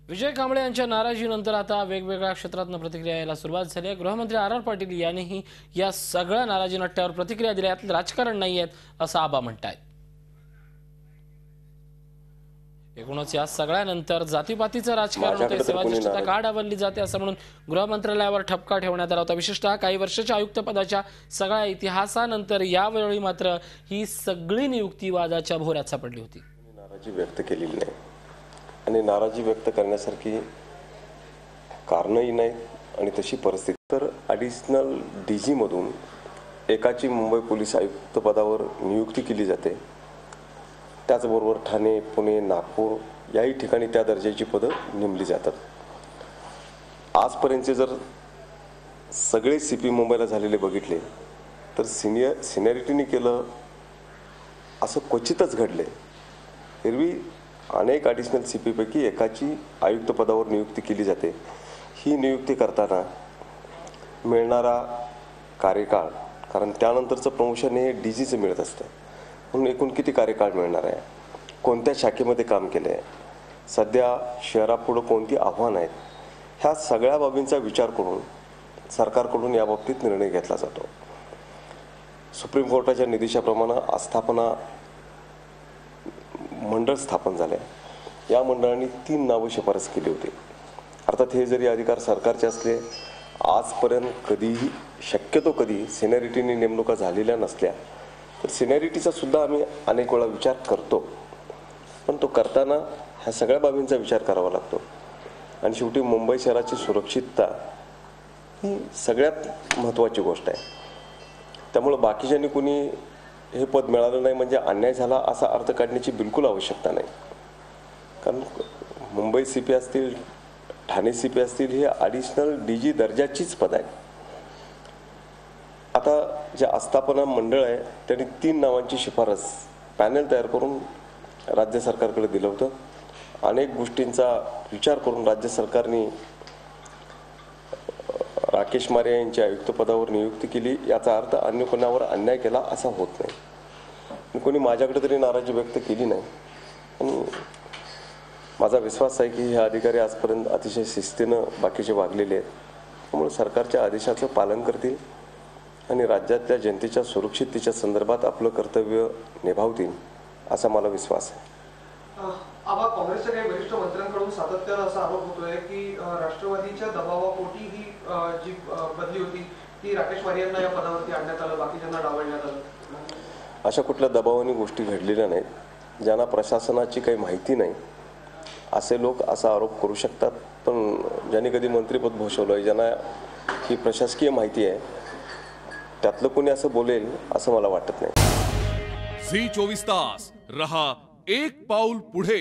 विजय कांबळे यांच्या नाराजीनंतर आता वेगवेगळ्या क्षेत्रातून प्रतिक्रिया यायला सुरुवात झाली आहे। गृहमंत्री आर पाटील यांनीही या सगळ्या नाराजी नट्ट्यावर प्रतिक्रिया दिल्या आहेत। राजकारण नाहीये असं आबा म्हणतात। एकूणच या सगळ्यानंतर जातीपातीचं राजकारण होते, सेवानिष्ठता का डावलली जाते असं म्हणून गृहमंत्रालयावर ठपका ठेवण्यात आला होता। विशेषतः काही वर्षाच्या आयुक्तपदाच्या सगळ्या इतिहासानंतर यावेळी मात्र ही सगळी नियुक्ती वादाच्या भोवऱ्यात सापडली होती। नाराजी व्यक्त केलेली नाही आणि नाराजी व्यक्त करण्यासारखी कारणही नाहीत आणि तशी परिस्थिती। तर ॲडिशनल डीजी मधून एकाची मुंबई पोलीस आयुक्त पदावर नियुक्ती केली जाते। त्याचबरोबर ठाणे, पुणे, नागपूर याही ठिकाणी त्या दर्जाची पदं नेमली जातात। आजपर्यंत जर सगळे सीपी मुंबईला झालेले बघितले तर सिनियरिटीने केलं असं क्वचितच घडले। एरवी अनेक ॲडिशनल सीपी पैकी एकाची आयुक्त पदावर नियुक्ती केली जाते। ही नियुक्ती करताना मिळणारा कार्यकाळ, कारण त्यानंतरचं प्रमोशन हे डीजीचं मिळत असतं, म्हणून एकूण किती कार्यकाळ मिळणार आहे, कोणत्या शाखेमध्ये काम केलं आहे, सध्या शहरापुढं कोणती आव्हानं आहेत, ह्या सगळ्या बाबींचा विचार करून सरकारकडून याबाबतीत निर्णय घेतला जातो। सुप्रीम कोर्टाच्या निर्देशाप्रमाणे आस्थापना मंडळ स्थापन झाले। या मंडळाने 3 नावं शिफारस केली होती। अर्थात हे जरी अधिकार सरकारचे असले, आजपर्यंत कधीही शक्यतो कधी सिनियरिटीने नेमणुका झालेल्या नसल्या, तर सिनियरिटीचा सुद्धा आम्ही अनेक वेळा विचार करतो, पण तो करताना ह्या सगळ्या बाबींचा विचार करावा लागतो। आणि शेवटी मुंबई शहराची सुरक्षितता ही सगळ्यात महत्त्वाची गोष्ट आहे। त्यामुळे बाकीच्यांनी कुणी हे पद मिळालं नाही म्हणजे अन्याय झाला असा अर्थ काढण्याची बिलकुल आवश्यकता नाही, कारण मुंबई सीपी असतील, ठाणे सीपी असतील, हे ॲडिशनल डीजी दर्जाचीच पद आहे। आता जे आस्थापना मंडळ आहे त्यांनी 3 नावांची शिफारस पॅनल तयार करून राज्य सरकारकडे दिलं होतं। अनेक गोष्टींचा विचार करून राज्य सरकारने राकेश मारे यांची आयुक्त पदावर नियुक्ती केली। याचा अर्थ अन्य कोणावर अन्याय केला असा होत नाही। कोणी माझ्याकडे तरी नाराजी व्यक्त केली नाही आणि माझा विश्वास आहे की हे अधिकारी आजपर्यंत अतिशय शिस्तीनं बाकीचे वागलेले आहेत, त्यामुळे सरकारच्या आदेशाचं पालन करतील आणि राज्यातल्या जनतेच्या सुरक्षिततेच्या संदर्भात आपलं कर्तव्य निभावतील असा मला विश्वास आहे। आबा, काँग्रेसच्या काही वरिष्ठ मंत्र्यांकडून सातत्यानं असा आरोप होतोय की राष्ट्रवादीच्या दबावापोटी ही जी बदली होती ती राकेश मारे यांना या पदावरती आणण्यात आलं, बाकीच्यांना डावलण्यात आलं। अशा कुठल्या दबावाने गोष्टी घडलेल्या नाहीत। ज्यांना प्रशासनाची काही माहिती नाही असे लोक असा आरोप करू शकतात, पण ज्यांनी कधी मंत्रिपद भूषवलं, ज्यांना ही प्रशासकीय माहिती आहे, त्यातलं कोणी असं बोलेल असं मला वाटत नाही। झी 24 तास रहा एक पाऊल पुढे।